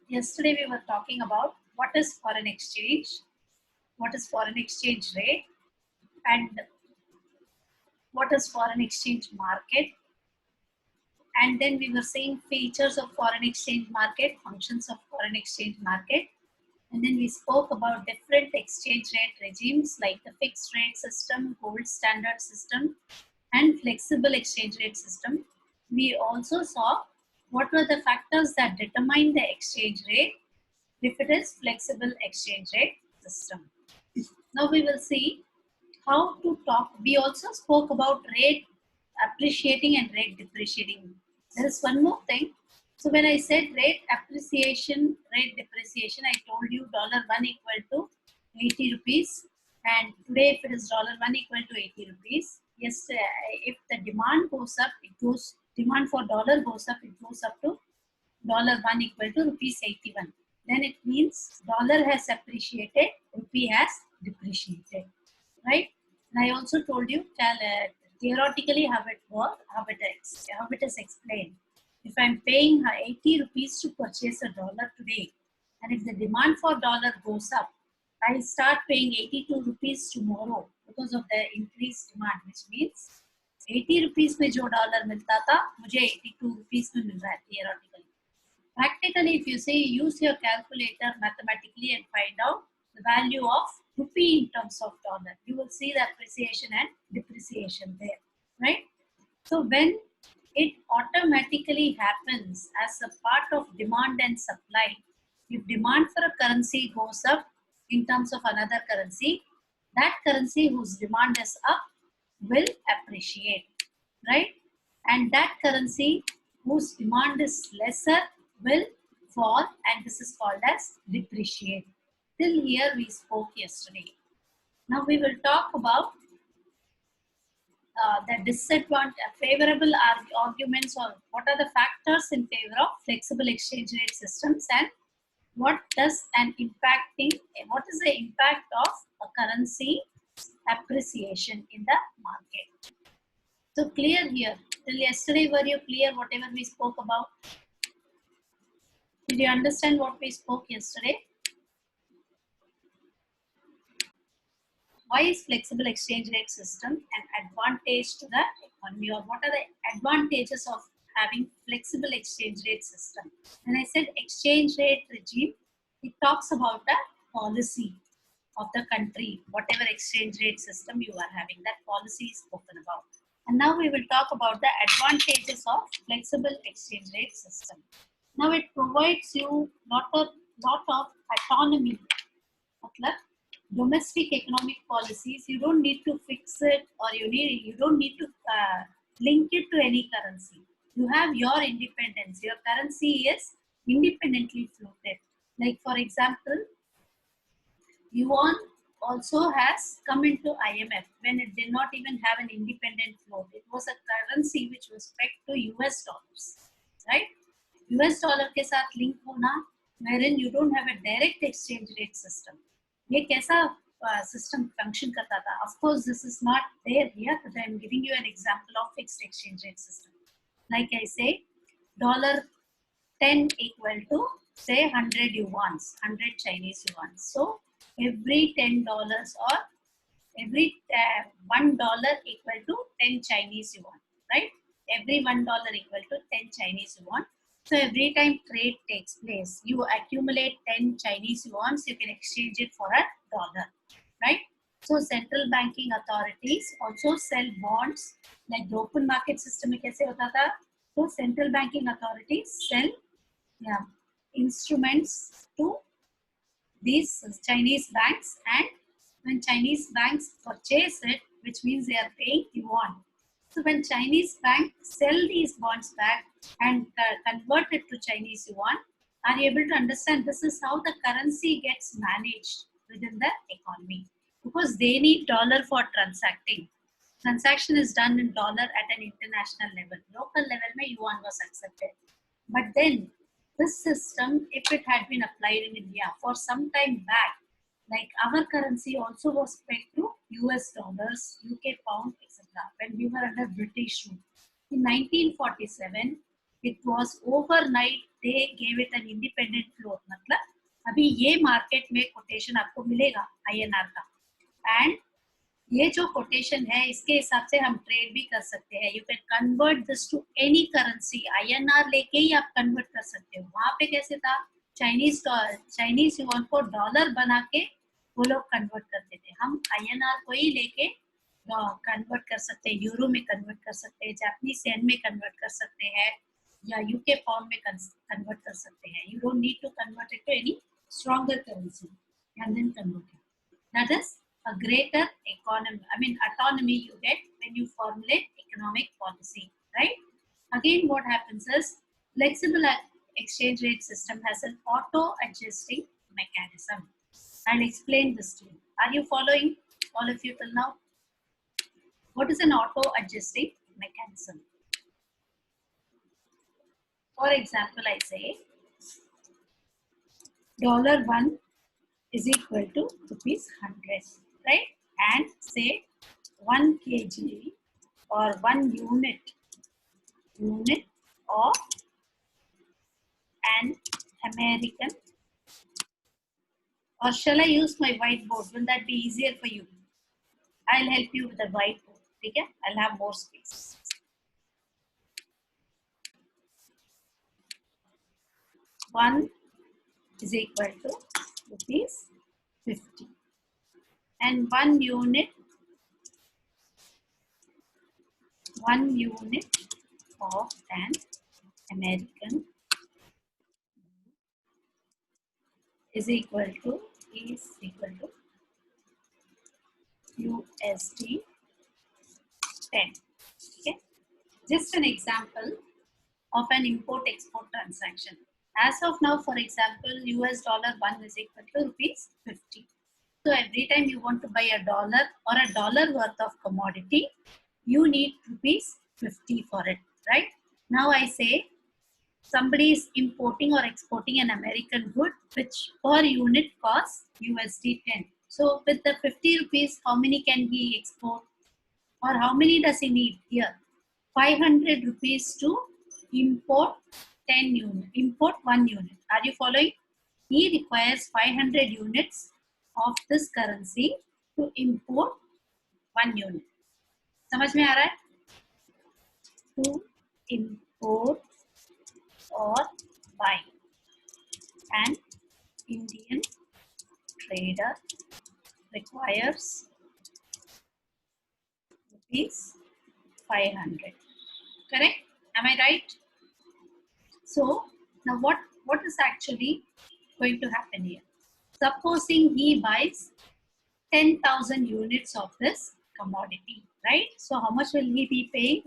Yesterday we were talking about what is foreign exchange, what is foreign exchange rate, and what is foreign exchange market. And then we were saying features of foreign exchange market, functions of foreign exchange market. And then we spoke about different exchange rate regimes like the fixed rate system, gold standard system, and flexible exchange rate system. We also saw what were the factors that determine the exchange rate if it is flexible exchange rate system. Now we will see how to talk. We also spoke about rate appreciating and rate depreciating. There is one more thing. So when I said rate appreciation, rate depreciation, I told you $1 equal to 80 rupees. And today if it is $1 equal to 80 rupees, yes, if the demand goes up, it goes, demand for dollar goes up, it goes up to $1 equal to rupees 81. Then it means dollar has appreciated, rupee has depreciated, right? And I also told you theoretically how it works, how it is explained. If I'm paying 80 rupees to purchase a dollar today, and if the demand for dollar goes up, I start paying 82 rupees tomorrow because of the increased demand, which means 80 rupees में जो dollar मिलता था मुझे 82 rupees में मिल रहा है theoretically. Practically, if you say use your calculator mathematically and find out the value of rupee in terms of dollar, you will see the appreciation and depreciation there, right? So when it automatically happens as a part of demand and supply, if demand for a currency goes up in terms of another currency, that currency whose demand is up will appreciate, right? And that currency whose demand is lesser will fall, and this is called as depreciate. Till here we spoke yesterday. Now we will talk about the favorable arguments, or what are the factors in favor of flexible exchange rate systems, and what is the impact of a currency appreciation in the market. So clear here. Till yesterday, were you clear whatever we spoke about? Did you understand what we spoke yesterday? Why is flexible exchange rate system an advantage to the economy, or what are the advantages of having flexible exchange rate system? When I said exchange rate regime, it talks about the policy of the country, whatever exchange rate system you are having, that policy is spoken about. And now we will talk about the advantages of flexible exchange rate system. Now it provides you lot of autonomy. Domestic economic policies, you don't need to fix it, or you don't need to link it to any currency. You have your independence. Your currency is independently floated. Like for example, yuan also has come into IMF when it did not even have an independent float. It was a currency which was pegged to US dollars, right? US dollar के साथ link होना, wherein you don't have a direct exchange rate system. ये कैसा system function करता था? Of course, this is not there here, but I am giving you an example of fixed exchange rate system. Like I say, $10 equal to say 100 yuans, 100 Chinese yuan. So every $10 or every $1 equal to 10 Chinese yuan, right? Every $1 equal to 10 Chinese yuan. So every time trade takes place, you accumulate 10 Chinese yuan, you can exchange it for a dollar, right? So central banking authorities also sell bonds, like the open market system में कैसे होता था? So central banking authorities sell instruments to these Chinese banks, and when Chinese banks purchase it, which means they are paying yuan. So when Chinese banks sell these bonds back and convert it to Chinese yuan, are you able to understand? This is how the currency gets managed within the economy, because they need dollar for transacting. Transaction is done in dollar at an international level. Local level mein yuan was accepted. But then this system, if it had been applied in India for some time back, like our currency also was pegged to US dollars, UK pound, etc. when we were under British rule. In 1947, it was overnight they gave it an independent float, मतलब अभी ये market में quotation आपको मिलेगा INR का, and ये जो quotation है इसके हिसाब से हम ट्रेड भी कर सकते हैं. You can convert this to any currency. INR लेके ही आप कन्वर्ट कर सकते हो. वहां पे कैसे था, चाइनीज युआन को डॉलर बना के वो लोग कन्वर्ट करते थे. हम INR को ही लेके कन्वर्ट कर सकते हैं, यूरो में कन्वर्ट कर सकते हैं, जापानीज येन में कन्वर्ट कर सकते हैं, या यूके फॉर्म में कन्वर्ट कर सकते हैं. You don't need to convert it to any stronger currency and then convert it. That is a greater autonomy you get when you formulate economic policy, right? Again, what happens is flexible exchange rate system has an auto adjusting mechanism. I'll explain this to you. Are you following, all of you, till now? What is an auto adjusting mechanism? For example, I say $1 is equal to ₹100, right? And say 1 kg or 1 unit of an American, or shall I use my whiteboard? Will that be easier for you? I'll help you with the whiteboard. Okay? I'll have more space. $1 is equal to ₹50. And 1 unit of an American is equal to USD 10. Okay, just an example of an import-export transaction. As of now, for example, $1 is equal to ₹50. So every time you want to buy a dollar or a dollar worth of commodity, you need ₹50 for it, right? Now I say somebody is importing or exporting an American good which per unit costs USD 10. So with the ₹50, how many can he export? Or how many does he need here? ₹500 to import 10 units, import 1 unit. Are you following? He requires 500 units of this currency to import 1 unit. समझ में आ रहा है? To import or buy, an Indian trader requires ₹500. Correct? Am I right? So now what is actually going to happen here? Supposing he buys 10,000 units of this commodity, right? So how much will he be paying?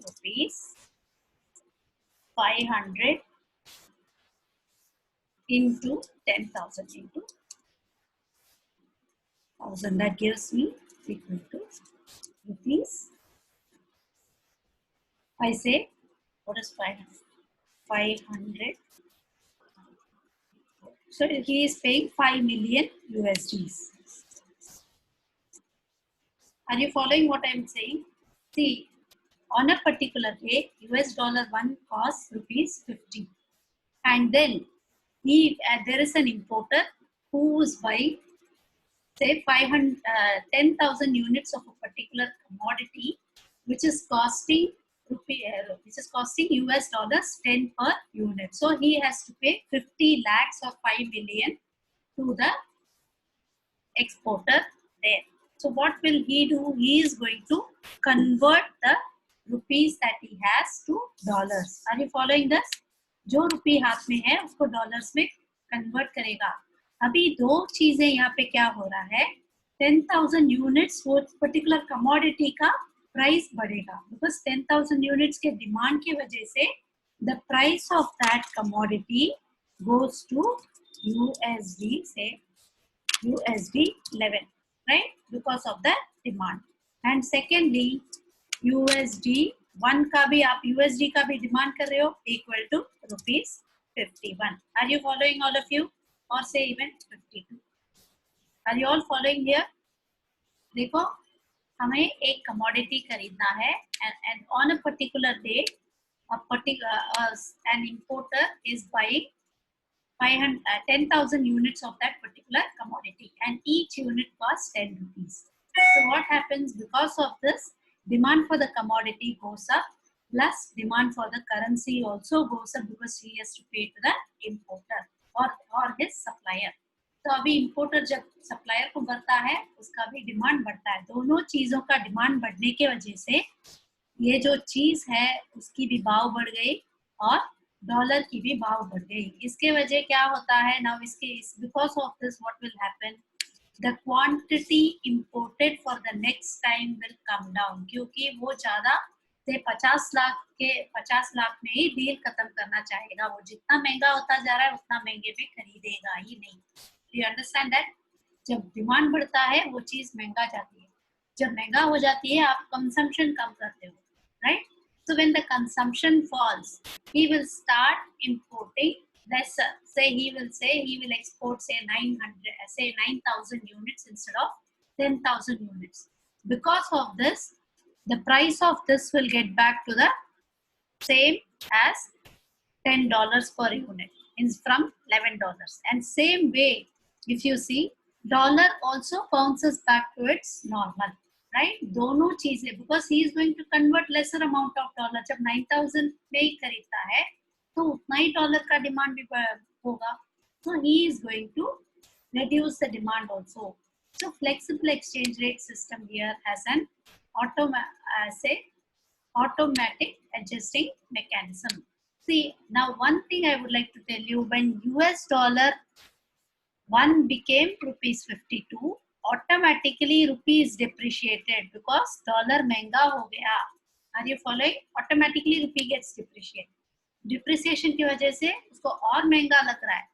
₹500 into 10,000 into 1,000. That gives me equal to rupees. I say, what is 500? 500. So he is paying 5 million USDs. Are you following what I am saying? See, on a particular day, $1 costs ₹50. And then there is an importer who is buying, say, 10,000 units of a particular commodity, which is costing $10 per unit. So he has to pay 50 lakhs or 5 million to the exporter there. So what will he do? He is going to convert the rupees that he has to dollars. Are you following this? जो रुपी हाथ में है उसको dollars में convert करेगा. अभी दो चीजें यहाँ पे क्या हो रहा है, 10,000 यूनिट्स वो पर्टिकुलर कमोडिटी का प्राइस बढ़ेगा, बिकॉज 10,000 यूनिट्स के डिमांड की वजह से the price of that commodity goes to USD, say USD 11, right? Because of the demand. And secondly, USD 1 का भी आप USD का भी डिमांड कर रहे हो, equal to ₹51. Are you following, all of you? Or say even 52. Are you all following here? देखो, हमें एक commodity खरीदना है, and on a particular day, an importer is buying 10,000 units of that particular commodity, and each unit costs 10 rupees. So what happens because of this? Demand for the commodity goes up, plus demand for the currency also goes up because he has to pay to the importer or his supplier. तो अभी importer जब supplier को बढ़ता है उसका भी demand बढ़ता है. दोनों चीजों का डिमांड बढ़ने के वजह से ये जो चीज है उसकी भी भाव बढ़ गई और डॉलर की भी भाव बढ़ गई. इसके वजह क्या होता है? नाउ इसके because of this what will happen, the quantity imported for the next time will come down, क्योंकि वो ज्यादा से 50 लाख में ही डील खत्म करना चाहेगा. वो जितना महंगा होता जा रहा है उतना महंगे में खरीदेगा ही नहीं. You understand that? जब डिमांड बढ़ता है वो चीज महंगा जाती है, जब महंगा हो जाती है आप कंजम्पशन कम करते हो, right? So when the consumption falls, he will start importing lesser. He will export say 9,000 units instead of 10,000 units. Because of this, the price of this will get back to the same as $10 per unit from $11. And same way, if you see, dollar also bounces back to its normal. Right? दोनों चीजें, because he is going to convert lesser amount of dollar. जब 9,000 में ही खरीदता है तो उतना ही dollar का demand भी होगा. So he is going to reduce the demand also. So flexible exchange rate system here has an automatic adjusting mechanism. See, now one thing I would like to tell you, when US dollar 1 became rupees 52, automatically rupee is depreciated because dollar महंगा हो गया. Are you following? Automatically rupee gets depreciated. Depreciation की वजह से उसको और महंगा लग रहा है.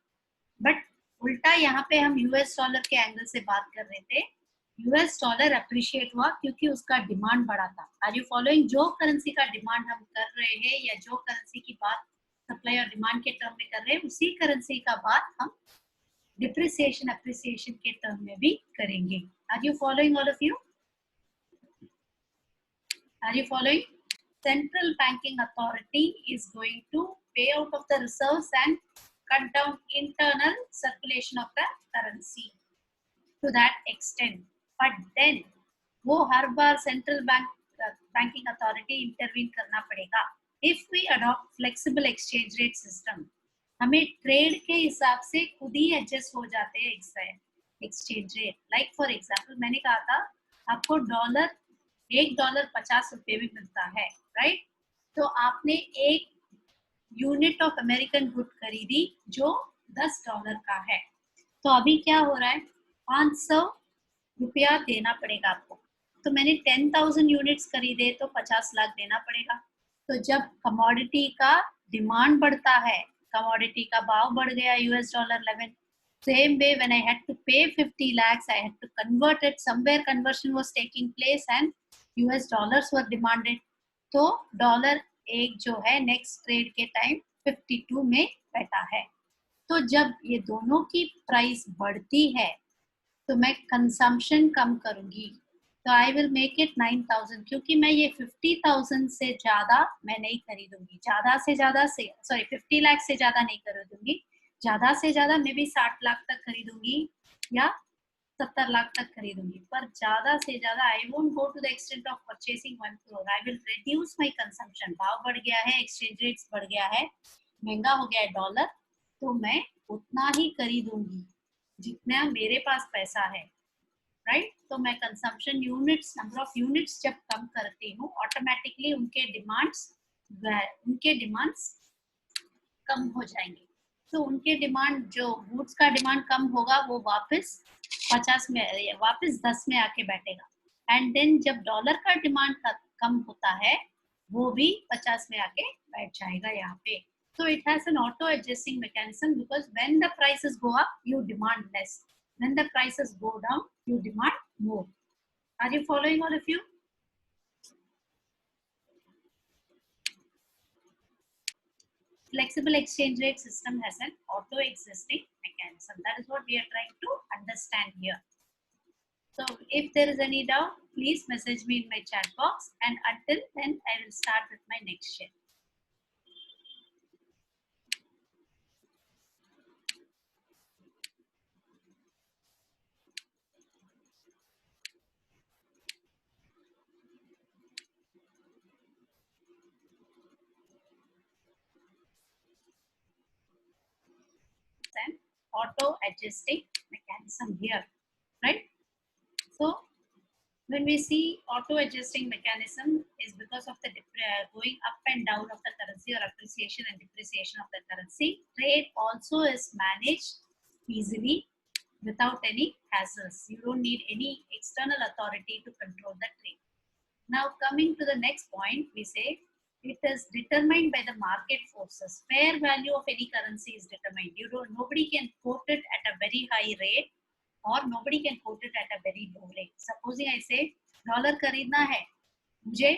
बट उल्टा यहाँ पे हम यूएस डॉलर के एंगल से बात कर रहे थे. यूएस डॉलर अप्रिशिएट हुआ क्योंकि उसका डिमांड बढ़ा था. Are you following? जो करेंसी का डिमांड हम कर रहे हैं या जो करेंसी की बात सप्लाई और डिमांड के टर्म में कर रहे हैं, उसी करेंसी का बात हम डिप्रिसिएशन अप्रिसिएशन के टर्म में भी करेंगे. Are you following all of you? Are you following? Central banking authority is going to pay out of the reserves and cut down internal circulation of the currency to that extent. But then वो हर बार central banking authority intervene करना पड़ेगा. If we adopt flexible exchange rate system, हमें trade के हिसाब से खुद ही एडजस्ट हो जाते हैं exchange rate. Like for example मैंने कहा था आपको $1.50 भी मिलता है, राइट? तो आपने एक यूनिट ऑफ अमेरिकन गुड खरीदी जो $10 का है, तो अभी क्या हो रहा है? 500 रुपया देना पड़ेगा आपको. तो मैंने 10,000 यूनिट्स खरीदे तो 50 लाख देना पड़ेगा. तो जब कमोडिटी का डिमांड बढ़ता है, कमोडिटी का भाव बढ़ गया US dollar 11. Same way when I had to pay 50 lakhs, I had to convert it. Somewhere conversion was taking place and US dollars were demanded. तो डॉलर एक जो है नेक्स्ट ट्रेड के टाइम 52 में बैठा है. तो जब ये दोनों की प्राइस बढ़ती है तो मैं कंजम्पशन कम करूंगी. तो आई विल मेक इट 9,000, क्योंकि मैं ये 50,000 से ज्यादा मैं नहीं खरीदूंगी. ज्यादा से ज्यादा 50 लाख से ज्यादा नहीं खरीदूंगी. ज्यादा से ज्यादा मैं भी 60 लाख तक खरीदूंगी या 70 लाख तक खरीदूंगी. पर ज्यादा से ज्यादा I won't go to the extent of purchasing 1 crore. I will reduce my consumption. भाव बढ़ गया है, एक्सचेंज रेट्स बढ़ गया है, महंगा हो गया है डॉलर, तो मैं उतना ही खरीदूंगी जितना मेरे पास पैसा है, राइट? तो मैं consumption units, number of units जब कम करती हूँ, ऑटोमेटिकली उनके डिमांड्स कम हो जाएंगे. तो उनके डिमांड, जो गुड्स का डिमांड कम होगा, वो वापस 10 में आके बैठेगा. एंड देन जब डॉलर का डिमांड कम होता है वो भी 50 में आके बैठ जाएगा यहाँ पे. So it has an auto adjusting mechanism because when the prices go up, you demand less. When the prices go down, you demand more. Are you following all of you? Flexible exchange rate system has an auto adjusting mechanism. That is what we are trying to understand here. So if there is any doubt, please message me in my chat box, and until then I will start with my next share. an auto adjusting mechanism here, right? So when we see auto adjusting mechanism is because of the going up and down of the currency or appreciation and depreciation of the currency. Trade also is managed easily without any hassles. You don't need any external authority to control the trade. Now coming to the next point, we say it is determined by the market forces. Fair value of any currency is determined. Nobody can quote it at a very high rate or nobody can quote it at a very low rate. Supposing I say dollar खरीदना है मुझे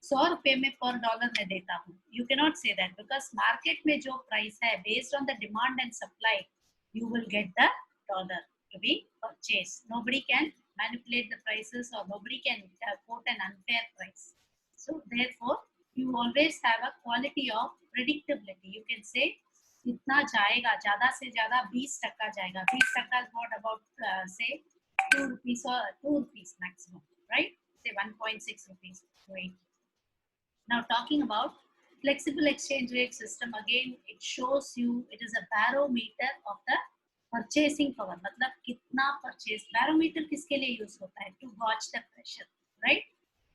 100 रुपए में पर dollar मैं देता हूँ. You cannot say that because market में जो price है based on the demand and supply, you will get the dollar to be purchased. Nobody can manipulate the prices or nobody can quote an unfair price. So therefore, you always have a quality of predictability. You can say इतना जाएगा, ज़्यादा से ज़्यादा 20% जाएगा. 20% is what about say 2 rupees or 2 rupees maximum, right? Say 1.6 rupees to 80. Now talking about flexible exchange rate system, again it shows you, it is a barometer of the purchasing power. मतलब कितना purchase, barometer किसके लिए use होता है? To gauge the pressure, right?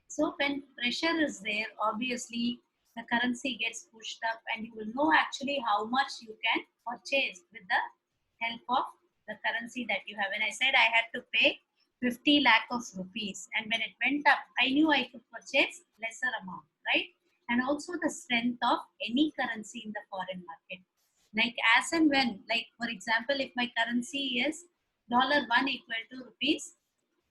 So when pressure is there, obviously the currency gets pushed up and you will know actually how much you can purchase with the help of the currency that you have. When I said I had to pay 50 lakh of rupees and when it went up, I knew I could purchase lesser amount, right? And also the strength of any currency in the foreign market. Like as and when, like for example, if my currency is $1 equal to rupees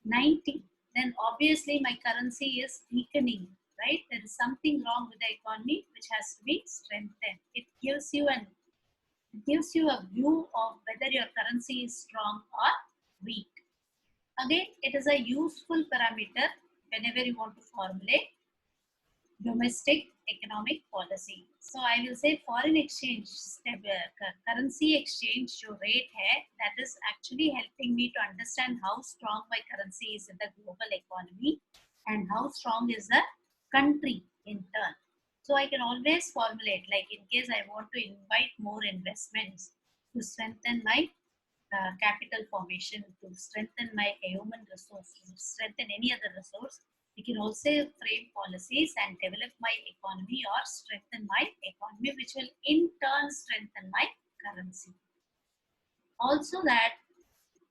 90, then obviously my currency is weakening, right? There is something wrong with the economy which has to be strengthened. It gives you a view of whether your currency is strong or weak. Again, it is a useful parameter whenever you want to formulate domestic economic policy. So I will say foreign exchange, currency exchange जो rate है, that is actually helping me to understand how strong my currency is in the global economy and how strong is the country in turn. So I can always formulate, like in case I want to invite more investments to strengthen my capital formation, to strengthen my human resource, to strengthen any other resource, we can also frame policies and develop my economy or strengthen my economy, which will in turn strengthen my currency. Also that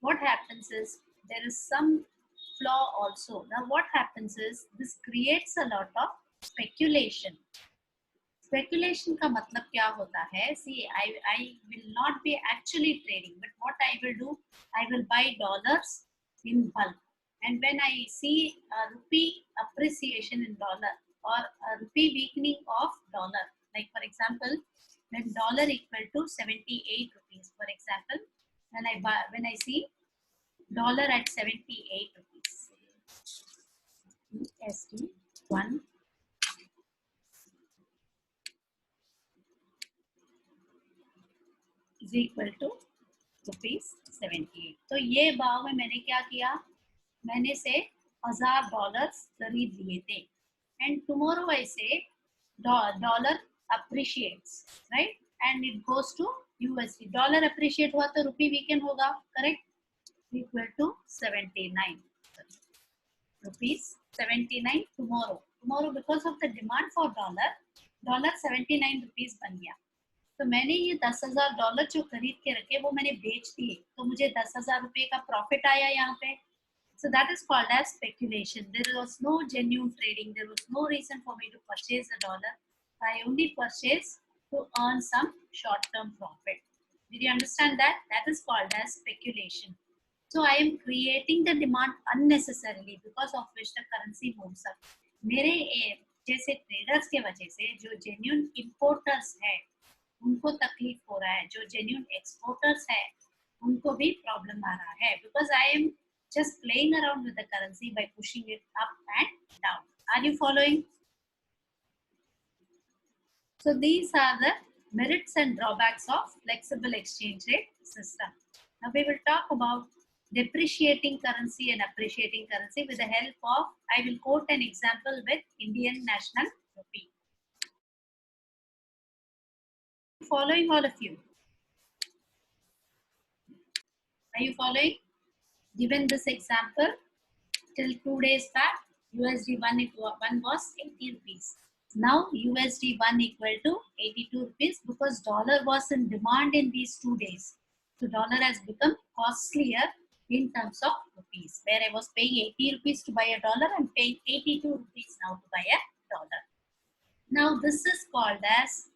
what happens is there is some flaw also. Now what happens is this creates a lot of speculation. Speculation का मतलब क्या होता है? See, I will not be actually trading, but what I will do, I will buy dollars in bulk. And when I see a rupee appreciation in dollar or a rupee weakening of dollar, like for example, when dollar equal to 78 rupees, for example, when I see dollar at 78 rupees, USD1 is equal to rupees 78. तो ये भाव में मैंने क्या किया? मैंने से $1000 खरीद लिए थे. And tomorrow I say dollar appreciates, right? And it goes to USD. Dollar appreciate हुआ तो rupee weaken होगा, correct? Equal to 79 rupees 79 tomorrow. Tomorrow because of the demand for dollar 79 rupees बन गया. तो मैंने ये $10,000 जो खरीद के रखे वो मैंने बेच दिए, तो मुझे 10,000 रुपए का प्रॉफिट आया यहाँ पे. So that is called as speculation. There was no genuine trading. There was no reason for me to purchase the dollar. I only purchased to earn some short-term profit. Did you understand that? That is called as speculation. So I am creating the demand unnecessarily because of which the currency moves up. मेरे जैसे traders के वजह से जो genuine importers है उनको तकलीफ हो रहा है, जो genuine exporters है उनको भी problem आ रहा है, because I am just playing around with the currency by pushing it up and down. Are you following? So these are the merits and drawbacks of flexible exchange rate system. Now we will talk about depreciating currency and appreciating currency with the help of, I will quote an example with Indian National Rupee. Following all of you. Are you following? Given this example, till 2 days back, USD 1 was 80 rupees. Now USD 1 equal to 82 rupees because dollar was in demand in these 2 days. So dollar has become costlier in terms of rupees. Where I was paying 80 rupees to buy a dollar, I'm paying 82 rupees now to buy a dollar. Now this is called as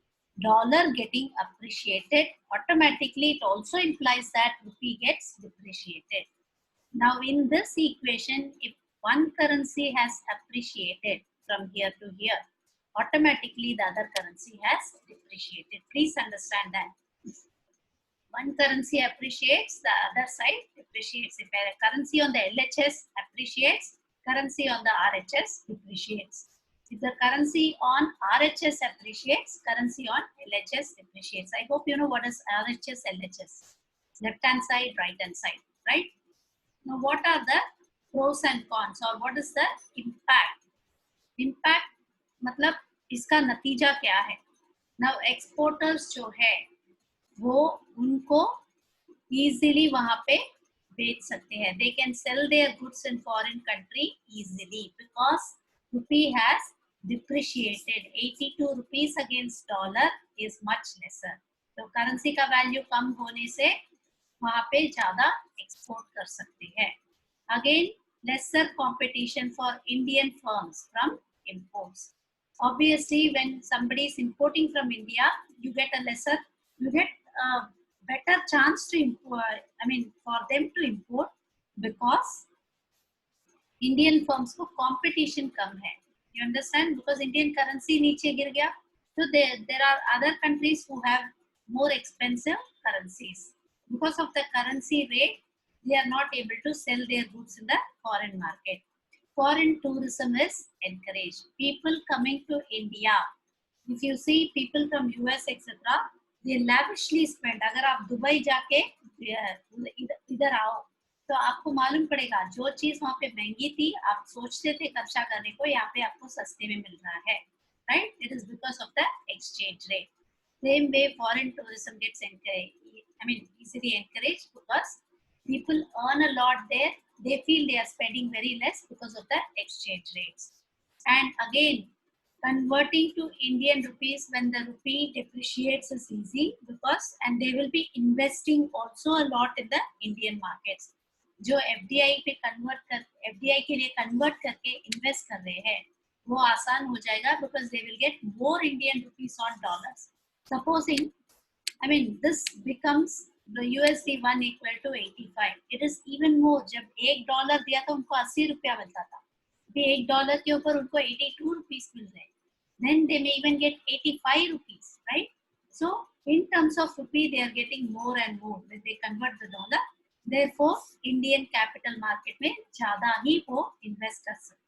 dollar getting appreciated. Automatically it also implies that rupee gets depreciated. Now in this equation, if one currency has appreciated from here to here, automatically the other currency has depreciated. Please understand that. One currency appreciates, the other side depreciates. If a currency on the LHS appreciates, currency on the RHS depreciates. If the currency on RHS appreciates, currency on LHS depreciates. I hope you know what is RHS, LHS. Left hand side, right hand side, right? Now, what are the pros and cons, or what is the impact? Impact मतलब इसका नतीजा क्या है? Now, exporters जो है वो उनको easily वहाँ पे बेच सकते हैं. They can sell their goods in foreign country easily because rupee has depreciated. 82 rupees against dollar is much lesser. तो currency का value कम होने से वहाँ पे ज़्यादा एक्सपोर्ट कर सकते हैं. Again, lesser competition for Indian firms from imports. Obviously, when somebody is importing from India, you get a better chance to import. I mean, for them to import because Indian firms को competition कम है. You understand? Because Indian currency नीचे गिर गया, so there are other countries who have more expensive currencies. Because of the currency rate, they are not able to sell their goods in the foreign market. Foreign tourism is encouraged. People coming to India, if you see people from US etc., they lavishly spend. अगर आप Dubai जाके इधर आओ तो आपको मालूम पड़ेगा जो चीज वहाँ पे महंगी थी आप सोचते थे खर्चा करने को यहाँ पे आपको सस्ते में मिल रहा है. Right? It is because of the exchange rate. Same way foreign tourism gets encouraged. I mean, easily encouraged because people earn a lot there. They feel they are spending very less because of the exchange rates. And again, converting to Indian rupees when the rupee depreciates is easy because, and they will be investing also a lot in the Indian markets. जो FDI पे FDI के लिए convert करके invest कर रहे हैं, वो आसान हो जाएगा because they will get more Indian rupees on dollars. Supposing, I mean, this becomes the USD 1 equal to 85. It is even more. जब $1 दिया था उनको 80 रुपया मिलता था. अभी $1 के ऊपर उनको 82 rupees मिल रहे हैं. Then they may even get 85 rupees, right? So in terms of rupee, they are getting more and more when they convert the dollar. Therefore, Indian capital market में ज़्यादा ही वो invest कर सकते